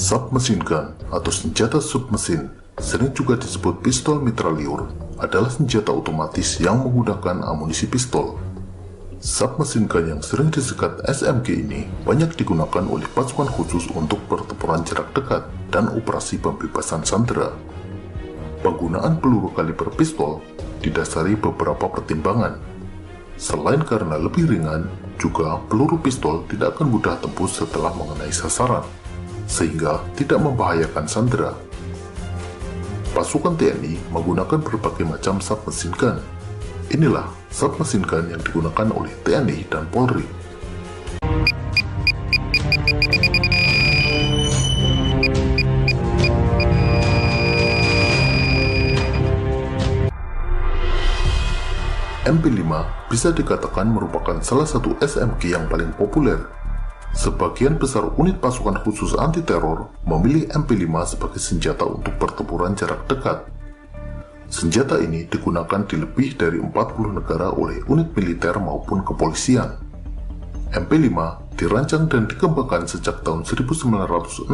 Submachine gun atau senjata submesin, sering juga disebut pistol mitrailleur, adalah senjata otomatis yang menggunakan amunisi pistol. Submachine gun yang sering disekat SMG ini banyak digunakan oleh pasukan khusus untuk pertempuran jarak dekat dan operasi pembebasan sandera. Penggunaan peluru kaliber pistol didasari beberapa pertimbangan. Selain karena lebih ringan, juga peluru pistol tidak akan mudah tembus setelah mengenai sasaran, sehingga tidak membahayakan sandera. Pasukan TNI menggunakan berbagai macam submachine gun. Inilah submachine gun yang digunakan oleh TNI dan Polri. MP5 bisa dikatakan merupakan salah satu SMG yang paling populer. Sebagian besar unit pasukan khusus anti-teror memilih MP5 sebagai senjata untuk pertempuran jarak dekat. Senjata ini digunakan di lebih dari 40 negara oleh unit militer maupun kepolisian. MP5 dirancang dan dikembangkan sejak tahun 1964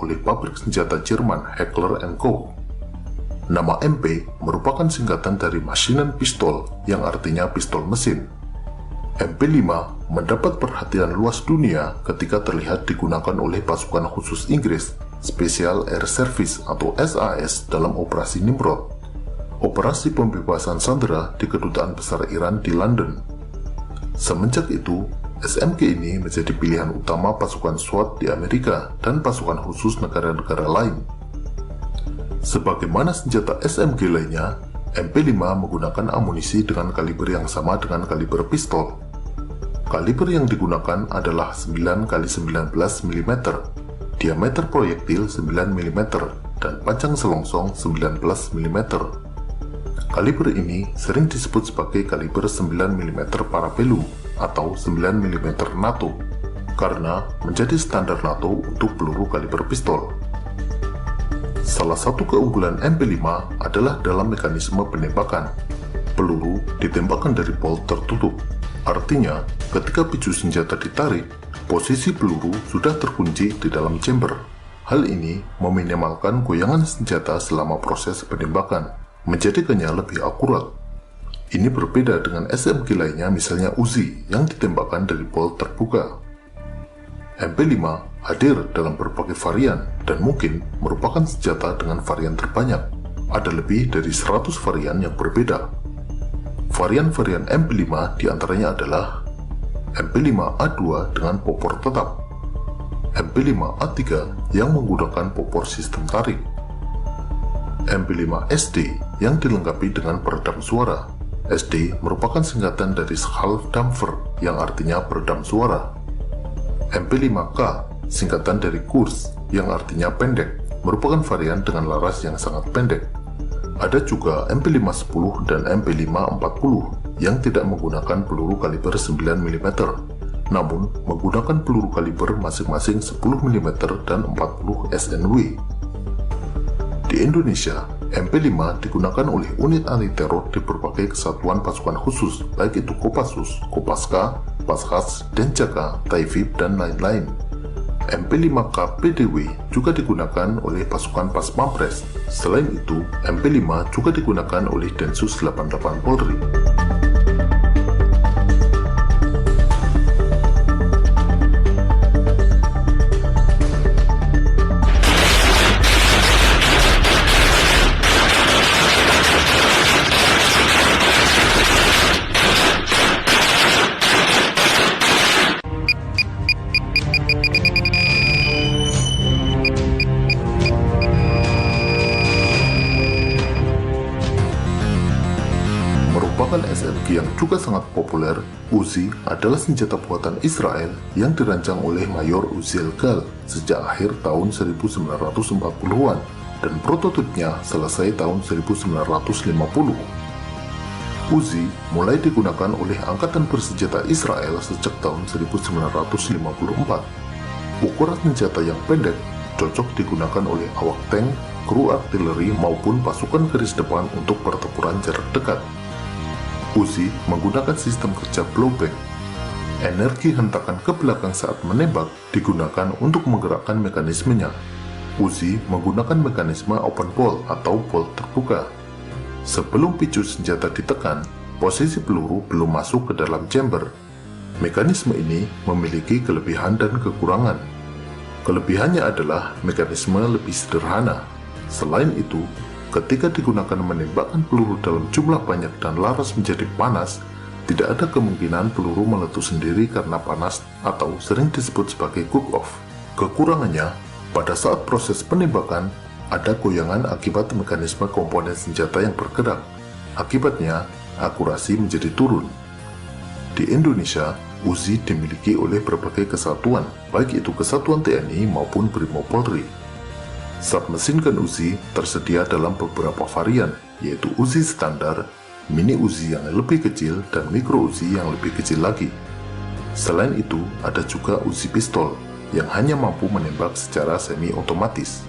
oleh pabrik senjata Jerman Heckler & Co. Nama MP merupakan singkatan dari Maschinen Pistol yang artinya pistol mesin. MP5 mendapat perhatian luas dunia ketika terlihat digunakan oleh pasukan khusus Inggris Special Air Service atau SAS dalam operasi Nimrod, operasi pembebasan sandera di Kedutaan Besar Iran di London. Semenjak itu, SMG ini menjadi pilihan utama pasukan SWAT di Amerika dan pasukan khusus negara-negara lain. Sebagaimana senjata SMG lainnya, MP5 menggunakan amunisi dengan kaliber yang sama dengan kaliber pistol. Kaliber yang digunakan adalah 9x19 mm, diameter proyektil 9 mm, dan panjang selongsong 19 mm. Kaliber ini sering disebut sebagai kaliber 9 mm Parabellum atau 9 mm NATO, karena menjadi standar NATO untuk peluru kaliber pistol. Salah satu keunggulan MP5 adalah dalam mekanisme penembakan. Peluru ditembakkan dari bolt tertutup. Artinya, ketika picu senjata ditarik, posisi peluru sudah terkunci di dalam chamber. Hal ini meminimalkan goyangan senjata selama proses penembakan, menjadikannya lebih akurat. Ini berbeda dengan SMG lainnya, misalnya Uzi yang ditembakkan dari bolt terbuka. MP5 hadir dalam berbagai varian dan mungkin merupakan senjata dengan varian terbanyak. Ada lebih dari 100 varian yang berbeda. Varian-varian MP5 diantaranya adalah MP5A2 dengan popor tetap, MP5A3 yang menggunakan popor sistem tarik, MP5SD yang dilengkapi dengan peredam suara. SD merupakan singkatan dari Schalldämpfer yang artinya peredam suara. MP5K singkatan dari Kurz yang artinya pendek, merupakan varian dengan laras yang sangat pendek. Ada juga MP510 dan MP540 yang tidak menggunakan peluru kaliber 9 mm, namun menggunakan peluru kaliber masing-masing 10 mm dan 40 SNW. Di Indonesia, MP5 digunakan oleh unit anti-teror di berbagai kesatuan pasukan khusus, baik itu Kopassus, Kopaska, Paskas, Denjaka, Taifib, dan lain-lain. MP5K PDW juga digunakan oleh pasukan Pas Pampres. Selain itu, MP5 juga digunakan oleh Densus 88 Polri. Merupakan SMG yang juga sangat populer, Uzi adalah senjata buatan Israel yang dirancang oleh Mayor Uziel Gal sejak akhir tahun 1940-an dan prototipnya selesai tahun 1950. Uzi mulai digunakan oleh Angkatan Bersenjata Israel sejak tahun 1954. Ukuran senjata yang pendek cocok digunakan oleh awak tank, kru artileri maupun pasukan garis depan untuk pertempuran jarak dekat. Uzi menggunakan sistem kerja blowback. Energi hentakan ke belakang saat menembak digunakan untuk menggerakkan mekanismenya. Uzi menggunakan mekanisme open bolt atau bolt terbuka. Sebelum picu senjata ditekan, posisi peluru belum masuk ke dalam chamber. Mekanisme ini memiliki kelebihan dan kekurangan. Kelebihannya adalah mekanisme lebih sederhana. Selain itu, ketika digunakan menembakkan peluru dalam jumlah banyak dan laras menjadi panas, tidak ada kemungkinan peluru meletus sendiri karena panas atau sering disebut sebagai cook-off. Kekurangannya, pada saat proses penembakan, ada goyangan akibat mekanisme komponen senjata yang bergerak. Akibatnya, akurasi menjadi turun. Di Indonesia, Uzi dimiliki oleh berbagai kesatuan, baik itu kesatuan TNI maupun Brimob Polri. Submesin gun Uzi tersedia dalam beberapa varian, yaitu Uzi standar, mini Uzi yang lebih kecil, dan micro Uzi yang lebih kecil lagi. Selain itu, ada juga Uzi pistol, yang hanya mampu menembak secara semi-otomatis.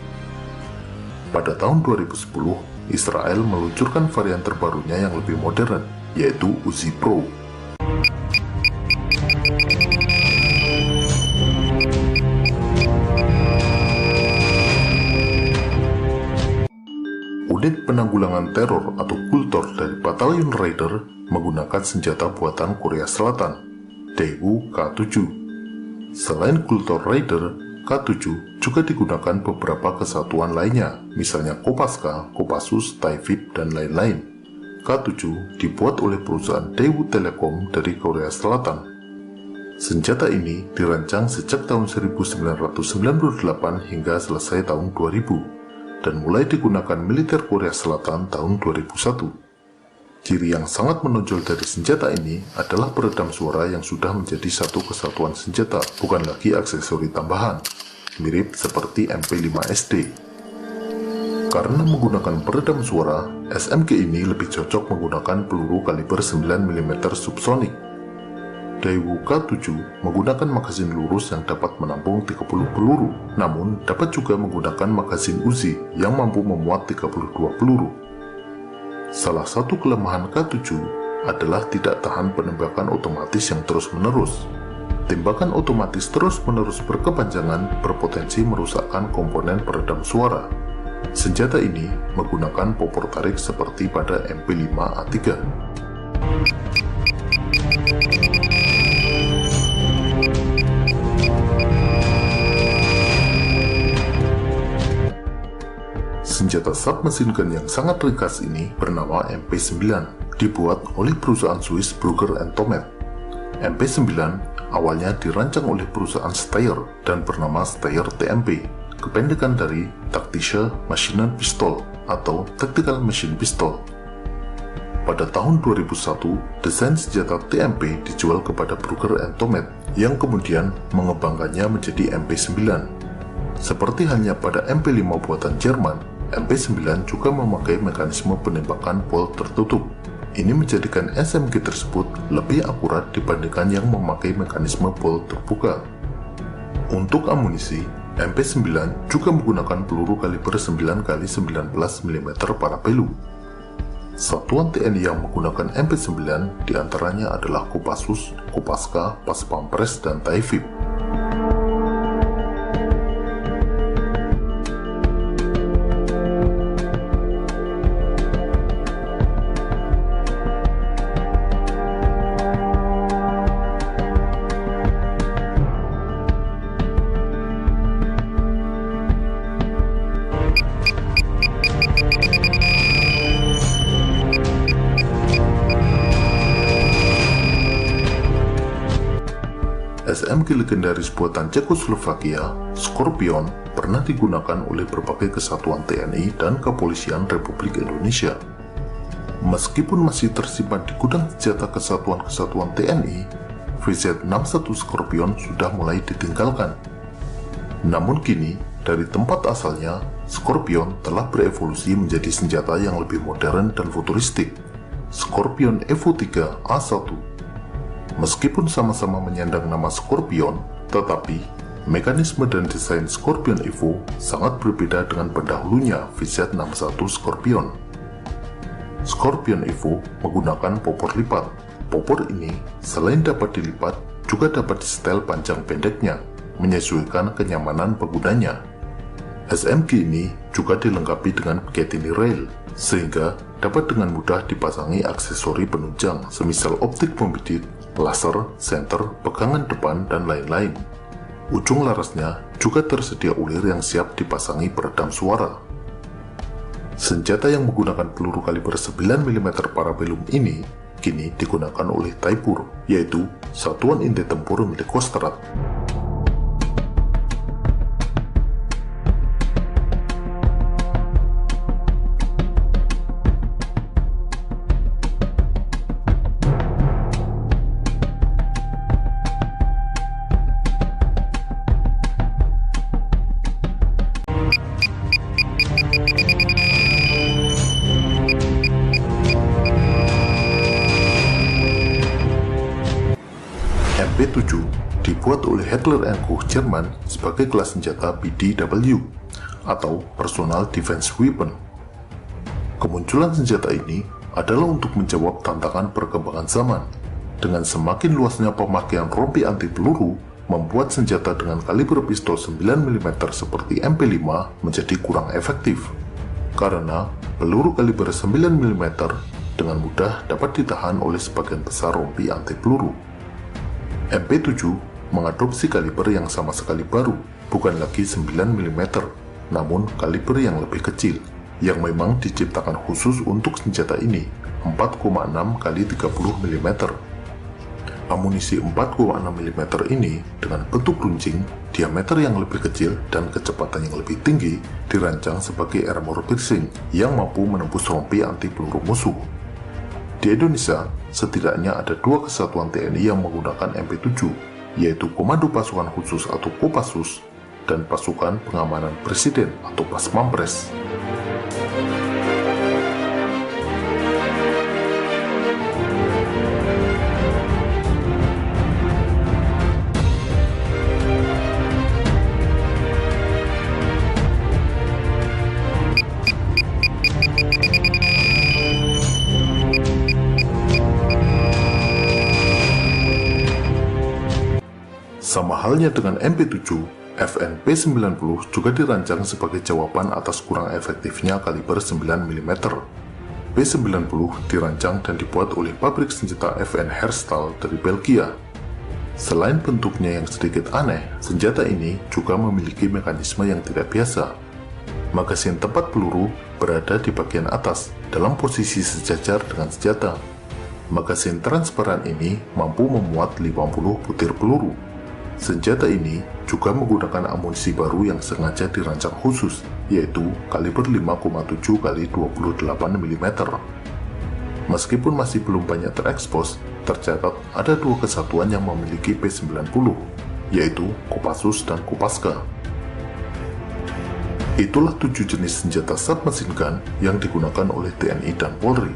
Pada tahun 2010, Israel meluncurkan varian terbarunya yang lebih modern, yaitu Uzi Pro. Unit penanggulangan teror atau Kultor dari Batalion Raider menggunakan senjata buatan Korea Selatan, Daewoo K7. Selain Kultor Raider, K7 juga digunakan beberapa kesatuan lainnya, misalnya Kopaska, Kopassus, Taifib, dan lain-lain. K7 dibuat oleh perusahaan Daewoo Telecom dari Korea Selatan. Senjata ini dirancang sejak tahun 1998 hingga selesai tahun 2000, dan mulai digunakan militer Korea Selatan tahun 2001. Ciri yang sangat menonjol dari senjata ini adalah peredam suara yang sudah menjadi satu kesatuan senjata, bukan lagi aksesori tambahan, mirip seperti MP5SD. Karena menggunakan peredam suara, SMG ini lebih cocok menggunakan peluru kaliber 9 mm subsonik. Daewoo K7 menggunakan magazin lurus yang dapat menampung 30 peluru, namun dapat juga menggunakan magazin Uzi yang mampu memuat 32 peluru. Salah satu kelemahan K7 adalah tidak tahan penembakan otomatis yang terus-menerus. Tembakan otomatis terus-menerus berkepanjangan berpotensi merusakkan komponen peredam suara. Senjata ini menggunakan popor tarik seperti pada MP5A3. Senjata submesin gun yang sangat ringkas ini bernama MP9, dibuat oleh perusahaan Swiss Brugger & Thomet. MP9 awalnya dirancang oleh perusahaan Steyr dan bernama Steyr TMP, kependekan dari Taktische Maschinen Pistol atau Tactical Machine Pistol. Pada tahun 2001, desain senjata TMP dijual kepada Brugger & Thomet yang kemudian mengembangkannya menjadi MP9. Seperti halnya pada MP5 buatan Jerman, MP9 juga memakai mekanisme penembakan bolt tertutup. Ini menjadikan SMG tersebut lebih akurat dibandingkan yang memakai mekanisme bolt terbuka. Untuk amunisi, MP9 juga menggunakan peluru kaliber 9x19 mm Parabellum. Satuan TNI yang menggunakan MP9 diantaranya adalah Kopassus, Kopaska, Pas Pampres, dan Taifib. SMG legendaris buatan Cekoslovakia, Scorpion, pernah digunakan oleh berbagai kesatuan TNI dan Kepolisian Republik Indonesia. Meskipun masih tersimpan di gudang senjata kesatuan-kesatuan TNI, VZ61 Scorpion sudah mulai ditinggalkan. Namun kini, dari tempat asalnya, Scorpion telah berevolusi menjadi senjata yang lebih modern dan futuristik, Scorpion Evo 3 A1. Meskipun sama-sama menyandang nama Scorpion, tetapi mekanisme dan desain Scorpion Evo sangat berbeda dengan pendahulunya VZ61 Scorpion. Scorpion Evo menggunakan popor lipat, Popor ini selain dapat dilipat, juga dapat disetel panjang pendeknya, menyesuaikan kenyamanan penggunanya. SMG ini juga dilengkapi dengan Picatinny rail, sehingga dapat dengan mudah dipasangi aksesori penunjang semisal optik pembidik, laser, senter, pegangan depan, dan lain-lain. Ujung larasnya juga tersedia ulir yang siap dipasangi peredam suara. Senjata yang menggunakan peluru kaliber 9 mm parabellum ini kini digunakan oleh Taipur, yaitu satuan inti tempur milik Kostrad. MP7 dibuat oleh Heckler & Koch Jerman sebagai kelas senjata PDW atau Personal Defense Weapon. Kemunculan senjata ini adalah untuk menjawab tantangan perkembangan zaman. Dengan semakin luasnya pemakaian rompi anti peluru, membuat senjata dengan kaliber pistol 9 mm seperti MP5 menjadi kurang efektif. Karena peluru kaliber 9 mm dengan mudah dapat ditahan oleh sebagian besar rompi anti peluru. MP7 mengadopsi kaliber yang sama sekali baru, bukan lagi 9 mm, namun kaliber yang lebih kecil, yang memang diciptakan khusus untuk senjata ini, 4,6 x 30 mm. Amunisi 4,6 mm ini dengan bentuk runcing, diameter yang lebih kecil, dan kecepatan yang lebih tinggi, dirancang sebagai armor piercing yang mampu menembus rompi anti peluru musuh. Di Indonesia, setidaknya ada 2 kesatuan TNI yang menggunakan MP7, yaitu Komando Pasukan Khusus atau Kopassus dan Pasukan Pengamanan Presiden atau Paspampres. Sama halnya dengan MP7, FN P90 juga dirancang sebagai jawaban atas kurang efektifnya kaliber 9 mm. P90 dirancang dan dibuat oleh pabrik senjata FN Herstal dari Belgia. Selain bentuknya yang sedikit aneh, senjata ini juga memiliki mekanisme yang tidak biasa. Magasin tempat peluru berada di bagian atas dalam posisi sejajar dengan senjata. Magasin transparan ini mampu memuat 50 butir peluru. Senjata ini juga menggunakan amunisi baru yang sengaja dirancang khusus, yaitu kaliber 5,7 x 28 mm. Meskipun masih belum banyak terekspos, tercatat ada 2 kesatuan yang memiliki P90, yaitu Kopassus dan Kopaska. Itulah 7 jenis senjata submachine gun yang digunakan oleh TNI dan Polri.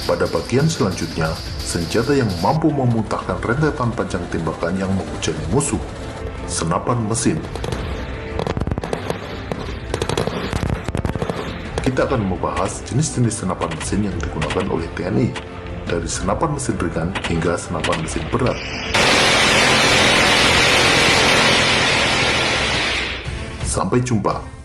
Pada bagian selanjutnya, senjata yang mampu memuntahkan rentetan panjang tembakan yang menghujani musuh, senapan mesin. Kita akan membahas jenis-jenis senapan mesin yang digunakan oleh TNI, dari senapan mesin ringan hingga senapan mesin berat. Sampai jumpa.